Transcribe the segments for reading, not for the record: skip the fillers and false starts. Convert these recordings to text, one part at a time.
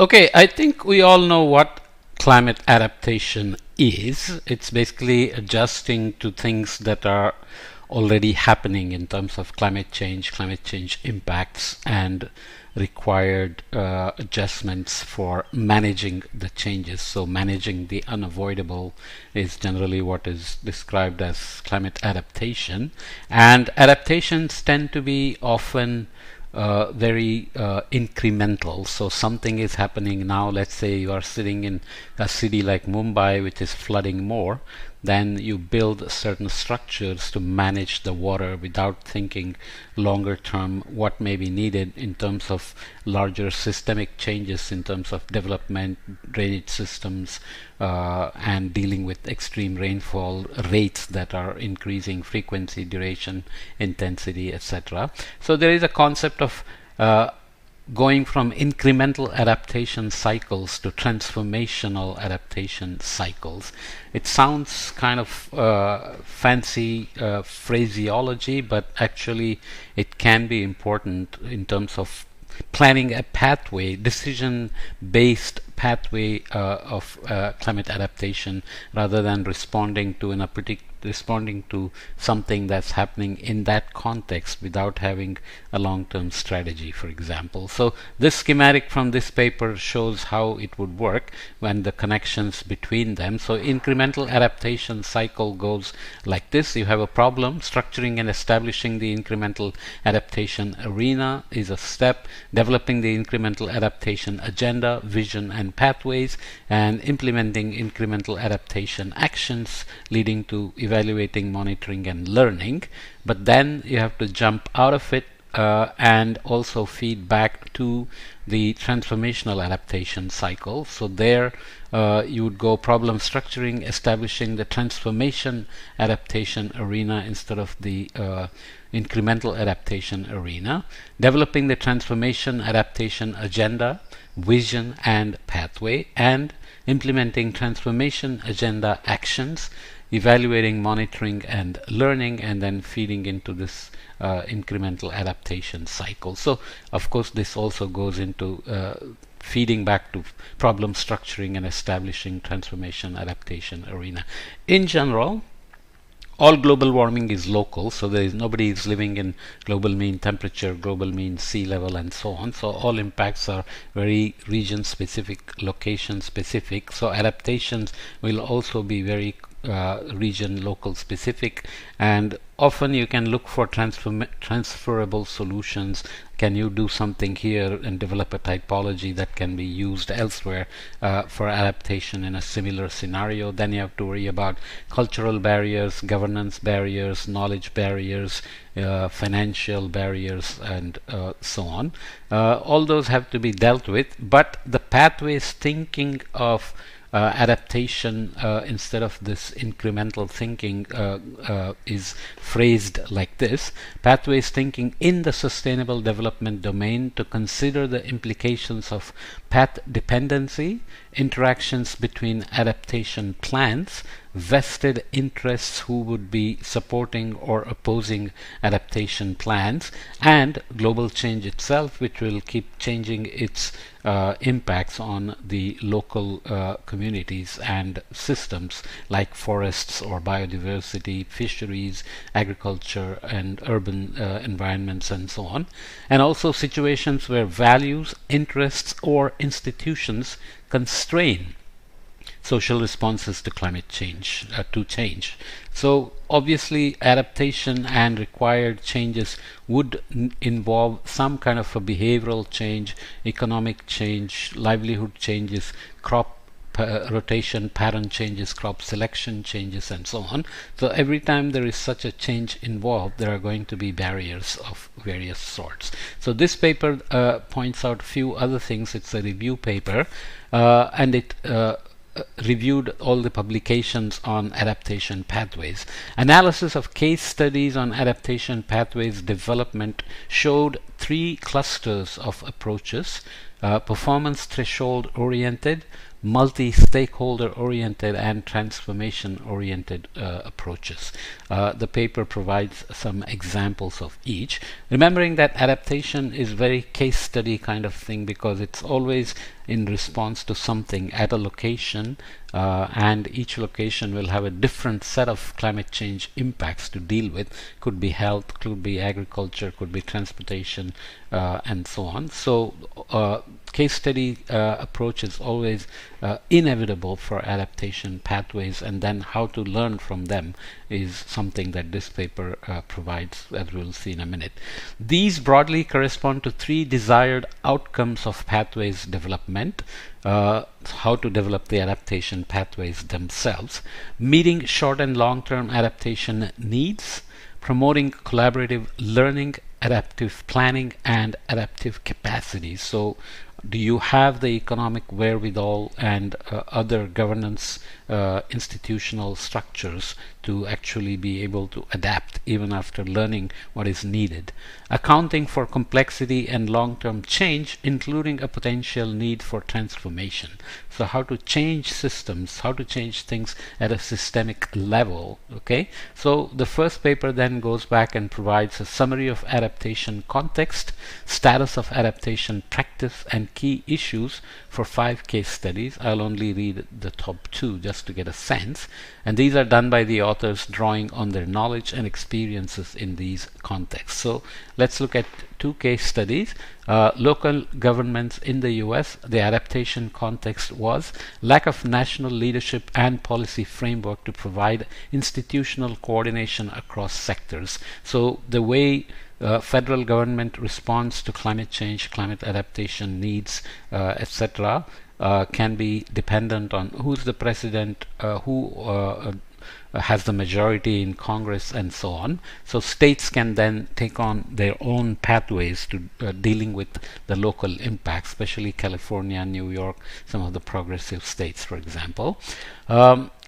Okay, I think we all know what climate adaptation is. It's basically adjusting to things that are already happening in terms of climate change impacts, and required adjustments for managing the changes. So managing the unavoidable is generally what is described as climate adaptation. And adaptations tend to be often very incremental. So something is happening now. Let's say you are sitting in a city like Mumbai, which is flooding more. Then you build certain structures to manage the water without thinking longer term what may be needed in terms of larger systemic changes in terms of development, drainage systems, and dealing with extreme rainfall rates that are increasing, frequency, duration, intensity, etc. So there is a concept of going from incremental adaptation cycles to transformational adaptation cycles. It sounds kind of fancy phraseology, but actually it can be important in terms of planning a pathway, decision-based pathway of climate adaptation, rather than responding to something that's happening in that context without having a long-term strategy, for example. So this schematic from this paper shows how it would work when the connections between them. So incremental adaptation cycle goes like this. You have a problem. Structuring and establishing the incremental adaptation arena is a step. Developing the incremental adaptation agenda, vision, and pathways, and implementing incremental adaptation actions leading to evaluating, monitoring, and learning. But then you have to jump out of it and also feed back to the transformational adaptation cycle. So there you would go problem structuring, establishing the transformation adaptation arena instead of the incremental adaptation arena, developing the transformation adaptation agenda, vision, and pathway, and implementing transformation agenda actions, evaluating, monitoring, and learning, and then feeding into this incremental adaptation cycle. So of course this also goes into feeding back to problem structuring and establishing transformation adaptation arena. In general, all global warming is local, so nobody is living in global mean temperature, global mean sea level, and so on. So all impacts are very region specific, location specific. So adaptations will also be very region local specific, and often you can look for transferable solutions. Can you do something here and develop a typology that can be used elsewhere for adaptation in a similar scenario? Then you have to worry about cultural barriers, governance barriers, knowledge barriers, financial barriers, and so on. All those have to be dealt with, but the pathways thinking of adaptation instead of this incremental thinking is phrased like this: pathways thinking in the sustainable development domain to consider the implications of path dependency, interactions between adaptation plans, vested interests who would be supporting or opposing adaptation plans, and global change itself, which will keep changing its impacts on the local communities and systems like forests or biodiversity, fisheries, agriculture, and urban environments, and so on. And also situations where values, interests, or institutions constrain social responses to climate change, So obviously adaptation and required changes would involve some kind of a behavioral change, economic change, livelihood changes, crop rotation pattern changes, crop selection changes, and so on. So every time there is such a change involved, there are going to be barriers of various sorts. So this paper points out a few other things. It's a review paper, and it reviewed all the publications on adaptation pathways. Analysis of case studies on adaptation pathways development showed 3 clusters of approaches: performance threshold oriented, multi-stakeholder oriented and transformation oriented approaches. The paper provides some examples of each, remembering that adaptation is very case study kind of thing, because it's always in response to something at a location, and each location will have a different set of climate change impacts to deal with. Could be health, could be agriculture, could be transportation, and so on. So case study approach is always inevitable for adaptation pathways, and then how to learn from them is something that this paper provides, as we'll see in a minute. These broadly correspond to three desired outcomes of pathways development. How to develop the adaptation pathways themselves: meeting short and long-term adaptation needs, promoting collaborative learning, adaptive planning, and adaptive capacity. So do you have the economic wherewithal and other governance institutional structures to actually be able to adapt even after learning what is needed? Accounting for complexity and long-term change, including a potential need for transformation. So how to change systems, how to change things at a systemic level. Okay, so the first paper then goes back and provides a summary of adaptation context, status of adaptation practice, and key issues for 5 case studies. I'll only read the top 2 just to get a sense, and these are done by the authors drawing on their knowledge and experiences in these contexts. So let's look at 2 case studies. Local governments in the US, the adaptation context was lack of national leadership and policy framework to provide institutional coordination across sectors. So the way federal government responds to climate change, climate adaptation needs, etc., can be dependent on who's the president, who has the majority in Congress, and so on. So states can then take on their own pathways to dealing with the local impacts, especially California, New York, some of the progressive states, for example.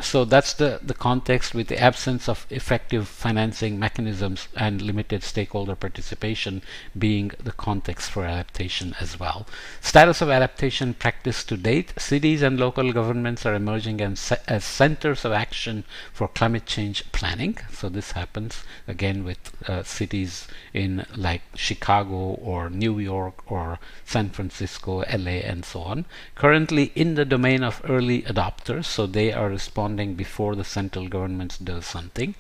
So that's the context, with the absence of effective financing mechanisms and limited stakeholder participation being the context for adaptation as well. Status of adaptation practice to date: cities and local governments are emerging as centers of action for climate change planning. So this happens again with cities in like Chicago or New York or San Francisco, LA, and so on. Currently in the domain of early adopters, so they are responding before the central government does something.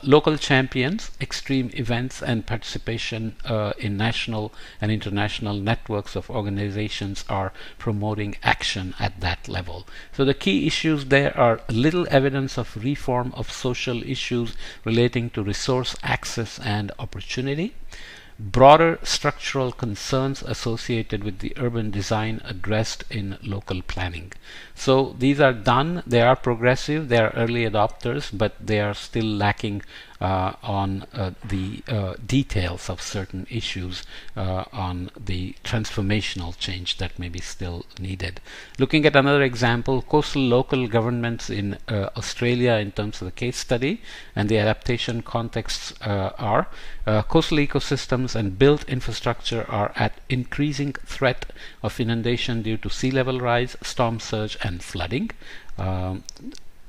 Local champions, extreme events, and participation in national and international networks of organizations are promoting action at that level. So the key issues there are little evidence of reform of social issues relating to resource access and opportunity, broader structural concerns associated with the urban design addressed in local planning. So these are done, they are progressive, they are early adopters, but they are still lacking on the details of certain issues on the transformational change that may be still needed. Looking at another example, coastal local governments in Australia in terms of the case study, and the adaptation contexts are coastal ecosystems and built infrastructure are at increasing threat of inundation due to sea level rise, storm surge, and flooding.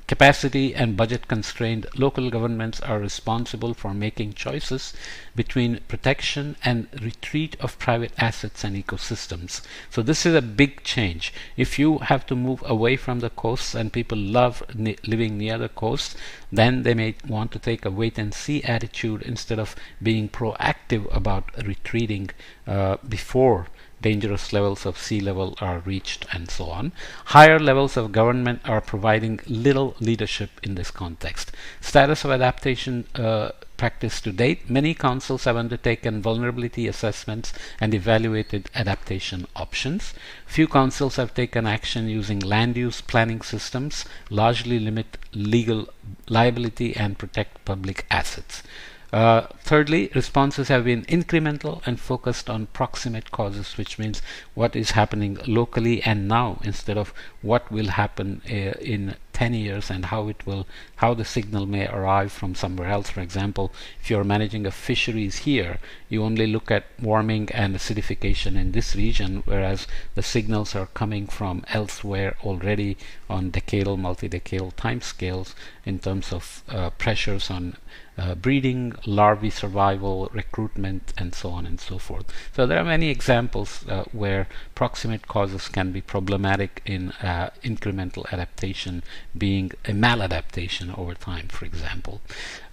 Capacity and budget constrained local governments are responsible for making choices between protection and retreat of private assets and ecosystems. So this is a big change. If you have to move away from the coasts, and people love living near the coast, then they may want to take a wait and see attitude instead of being proactive about retreating before dangerous levels of sea level are reached, and so on. Higher levels of government are providing little leadership in this context. Status of adaptation practice to date: many councils have undertaken vulnerability assessments and evaluated adaptation options. Few councils have taken action using land use planning systems, largely limit legal liability and protect public assets. Thirdly, responses have been incremental and focused on proximate causes, which means what is happening locally and now, instead of what will happen in 10 years and how the signal may arrive from somewhere else. For example, if you're managing a fisheries here, you only look at warming and acidification in this region, whereas the signals are coming from elsewhere already on decadal, multi-decadal timescales in terms of pressures on breeding, larvae survival, recruitment, and so on and so forth. So there are many examples where proximate causes can be problematic in incremental adaptation being a maladaptation over time, for example.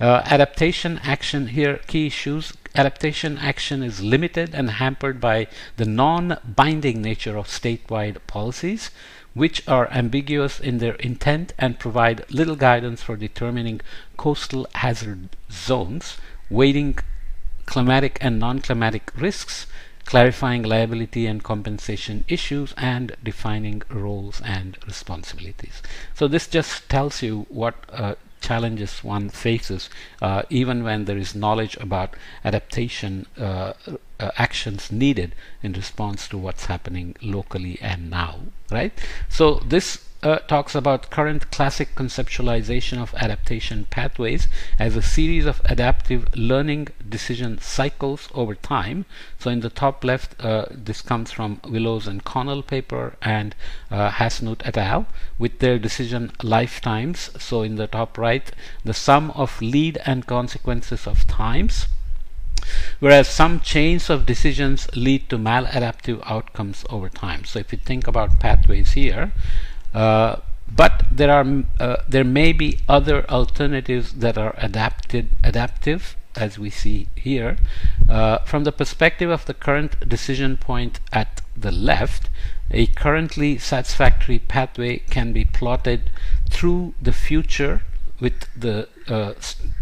Adaptation action here, key issues. Adaptation action is limited and hampered by the non-binding nature of statewide policies, which are ambiguous in their intent and provide little guidance for determining coastal hazard zones, weighting climatic and non-climatic risks, clarifying liability and compensation issues, and defining roles and responsibilities. So this just tells you what challenges one faces even when there is knowledge about adaptation actions needed in response to what's happening locally and now, right? So this talks about current classic conceptualization of adaptation pathways as a series of adaptive learning decision cycles over time. So in the top left, this comes from Willows and Connell paper and Hasnut et al. With their decision lifetimes. So in the top right, the sum of lead and consequences of times, whereas some chains of decisions lead to maladaptive outcomes over time. So if you think about pathways here, but there may be other alternatives that are adaptive, as we see here. From the perspective of the current decision point at the left, a currently satisfactory pathway can be plotted through the future with the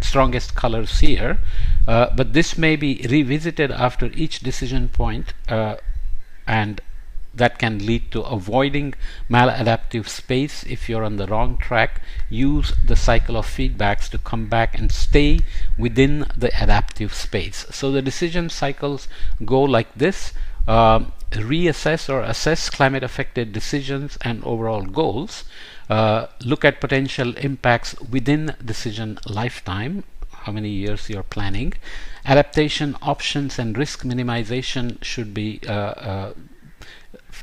strongest colors here, but this may be revisited after each decision point, and that can lead to avoiding maladaptive space. If you're on the wrong track, use the cycle of feedbacks to come back and stay within the adaptive space. So the decision cycles go like this: reassess or assess climate affected decisions and overall goals, look at potential impacts within decision lifetime, how many years you're planning. Adaptation options and risk minimization should be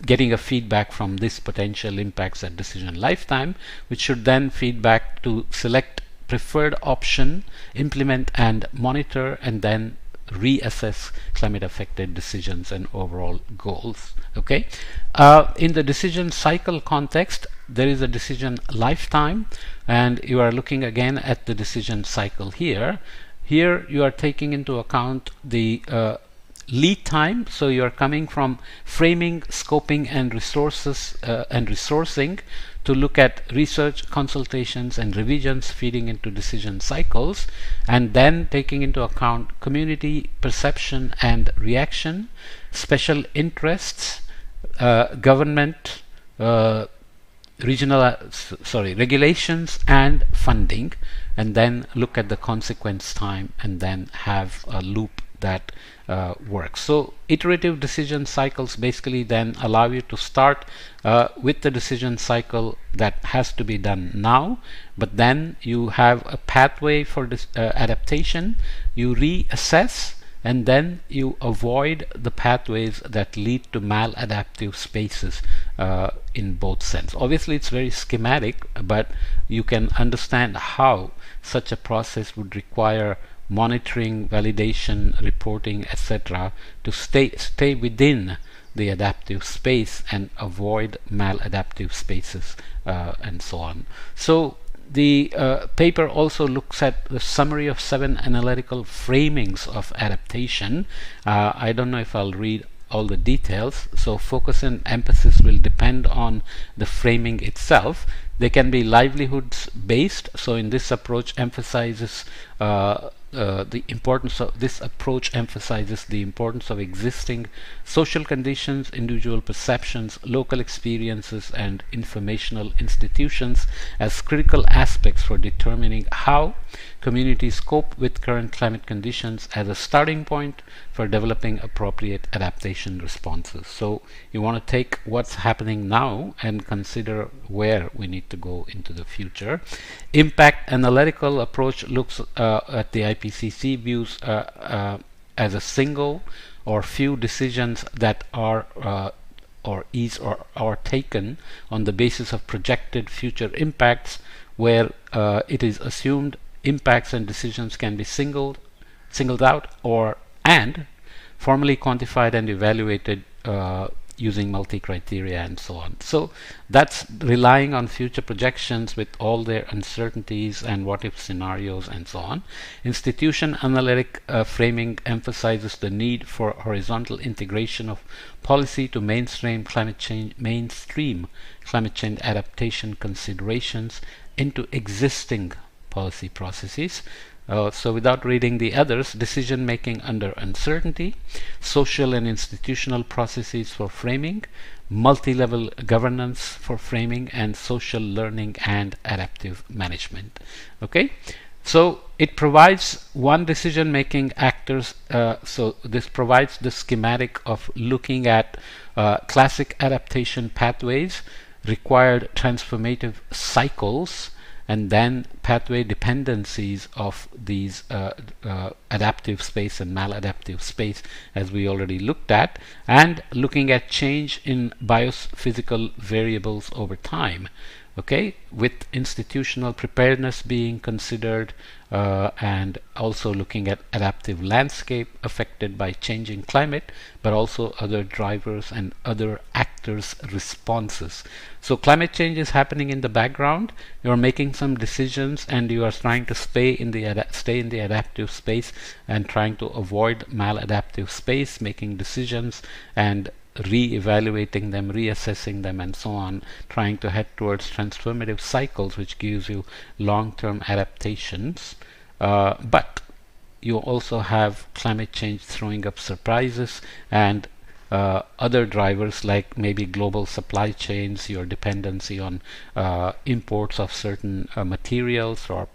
getting a feedback from this potential impacts at decision lifetime, which should then feed back to select preferred option, implement and monitor, and then reassess climate affected decisions and overall goals. Okay, in the decision cycle context, there is a decision lifetime, and you are looking again at the decision cycle here. Here you are taking into account the lead time, so you are coming from framing, scoping, and resources and resourcing to look at research, consultations, and revisions feeding into decision cycles, and then taking into account community perception and reaction, special interests, government, regulations, and funding, and then look at the consequence time, and then have a loop that works. So iterative decision cycles basically then allow you to start with the decision cycle that has to be done now, but then you have a pathway for this adaptation, you reassess, and then you avoid the pathways that lead to maladaptive spaces in both sense. Obviously it's very schematic, but you can understand how such a process would require monitoring, validation, reporting, etc., to stay within the adaptive space and avoid maladaptive spaces and so on. So the paper also looks at the summary of 7 analytical framings of adaptation. I don't know if I'll read all the details, so focus and emphasis will depend on the framing itself. They can be livelihoods based, so in this approach emphasizes the importance of existing social conditions, individual perceptions, local experiences, and informational institutions as critical aspects for determining how communities cope with current climate conditions as a starting point for developing appropriate adaptation responses. So you want to take what's happening now and consider where we need to go into the future. Impact analytical approach looks at the IPCC views as a single or few decisions that are taken on the basis of projected future impacts, where it is assumed impacts and decisions can be singled out and formally quantified and evaluated using multi-criteria and so on. So that's relying on future projections with all their uncertainties and what-if scenarios and so on. Institution analytic framing emphasizes the need for horizontal integration of policy to mainstream climate change adaptation considerations into existing policy processes. So without reading the others, decision making under uncertainty, social and institutional processes for framing, multi-level governance for framing, and social learning and adaptive management. Okay, so it provides one decision making actors. So this provides the schematic of looking at classic adaptation pathways, required transformative cycles, and then pathway dependencies of these adaptive space and maladaptive space, as we already looked at, and looking at change in biophysical variables over time. Okay, with institutional preparedness being considered, and also looking at adaptive landscape affected by changing climate, but also other drivers and other actors' responses. So climate change is happening in the background. You are making some decisions, and you are trying to stay in the adaptive space and trying to avoid maladaptive space, making decisions and re-evaluating them, reassessing them, and so on, trying to head towards transformative cycles, which gives you long-term adaptations. But you also have climate change throwing up surprises and other drivers, like maybe global supply chains, your dependency on imports of certain materials or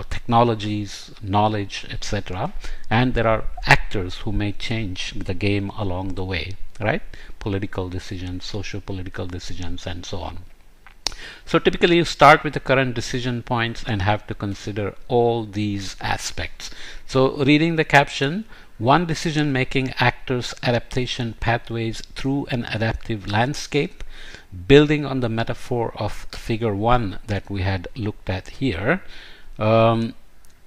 technologies, knowledge, etc. And there are actors who may change the game along the way, right? Political decisions, socio-political decisions, and so on. So typically you start with the current decision points and have to consider all these aspects. So reading the caption, one decision-making actors adaptation pathways through an adaptive landscape, building on the metaphor of figure 1 that we had looked at here,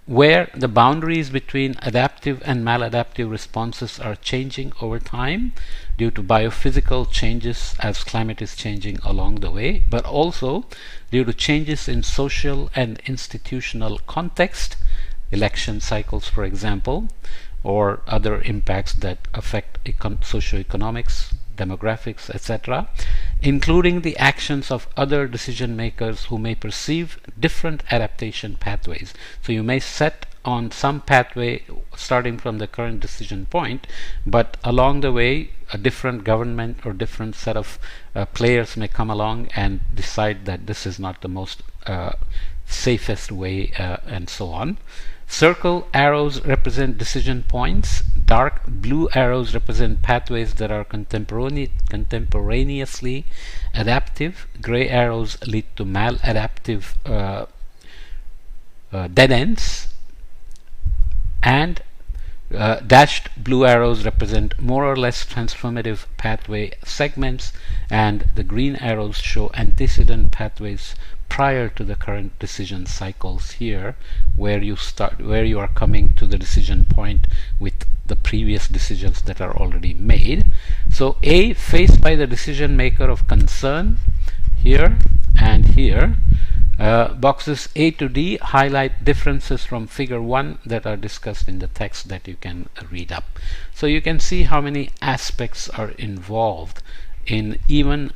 where the boundaries between adaptive and maladaptive responses are changing over time due to biophysical changes as climate is changing along the way, but also due to changes in social and institutional context, election cycles, for example, or other impacts that affect socioeconomics, demographics, etc., including the actions of other decision makers who may perceive different adaptation pathways. So you may set on some pathway starting from the current decision point, but along the way a different government or different set of players may come along and decide that this is not the most safest way, and so on. Circle arrows represent decision points. Dark blue arrows represent pathways that are contemporaneously adaptive. Gray arrows lead to maladaptive dead ends. And dashed blue arrows represent more or less transformative pathway segments, and the green arrows show antecedent pathways prior to the current decision cycles here, where you are coming to the decision point with the previous decisions that are already made. So A, faced by the decision maker of concern, here and here. Boxes A to D highlight differences from figure 1 that are discussed in the text that you can read up. So you can see how many aspects are involved in even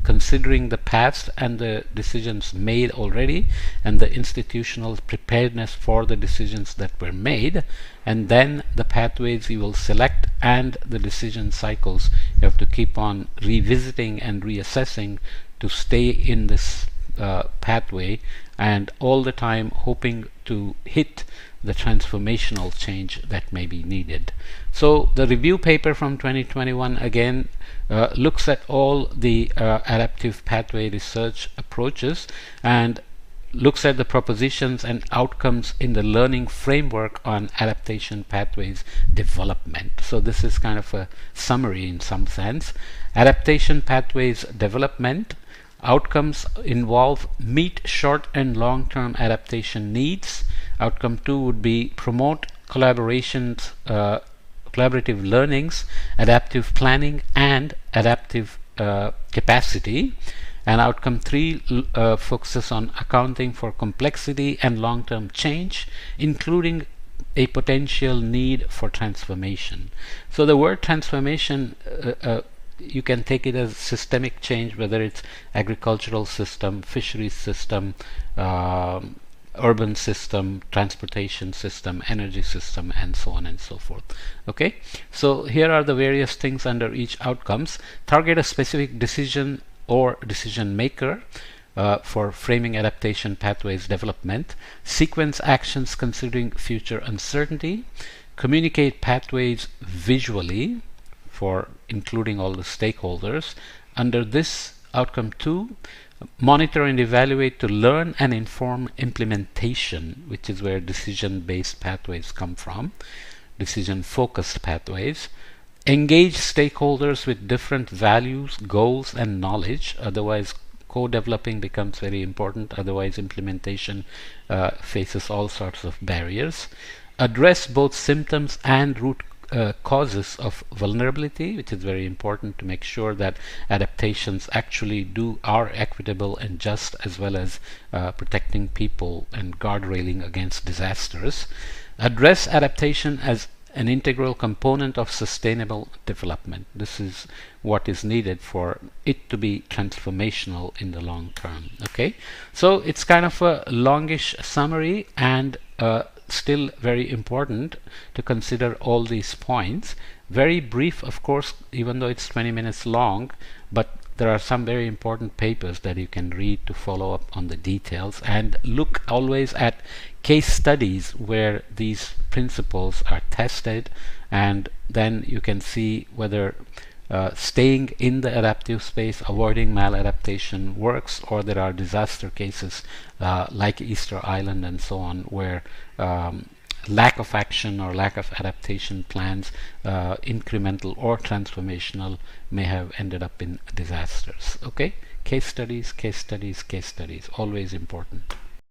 considering the past and the decisions made already, and the institutional preparedness for the decisions that were made, and then the pathways you will select and the decision cycles you have to keep on revisiting and reassessing to stay in this pathway, and all the time hoping to hit the transformational change that may be needed. So the review paper from 2021 again looks at all the adaptive pathway research approaches and looks at the propositions and outcomes in the learning framework on adaptation pathways development. So this is kind of a summary in some sense. Adaptation pathways development outcomes involve meet short and long-term adaptation needs. Outcome 2 would be promote collaborations, collaborative learnings, adaptive planning, and adaptive capacity. And outcome 3 focuses on accounting for complexity and long-term change, including a potential need for transformation. So the word transformation, you can take it as systemic change, whether it's agricultural system, fisheries system, urban system, transportation system, energy system, and so on and so forth. Okay, so here are the various things under each outcomes. Target a specific decision or decision maker for framing adaptation pathways development. Sequence actions considering future uncertainty. Communicate pathways visually for including all the stakeholders. Under this outcome 2, monitor and evaluate to learn and inform implementation, which is where decision-based pathways come from, decision-focused pathways. Engage stakeholders with different values, goals, and knowledge. Otherwise, co-developing becomes very important. Otherwise, implementation faces all sorts of barriers. Address both symptoms and root causes of vulnerability, which is very important to make sure that adaptations actually are equitable and just, as well as protecting people and guardrailing against disasters. Address adaptation as an integral component of sustainable development. This is what is needed for it to be transformational in the long term. Okay, so it's kind of a longish summary and still very important to consider all these points. Very brief, of course, even though it's 20 minutes long, but there are some very important papers that you can read to follow up on the details, and look always at case studies where these principles are tested, and then you can see whether staying in the adaptive space, avoiding maladaptation works, or there are disaster cases like Easter Island and so on, where lack of action or lack of adaptation plans, incremental or transformational, may have ended up in disasters. Okay, case studies, case studies, case studies, always important.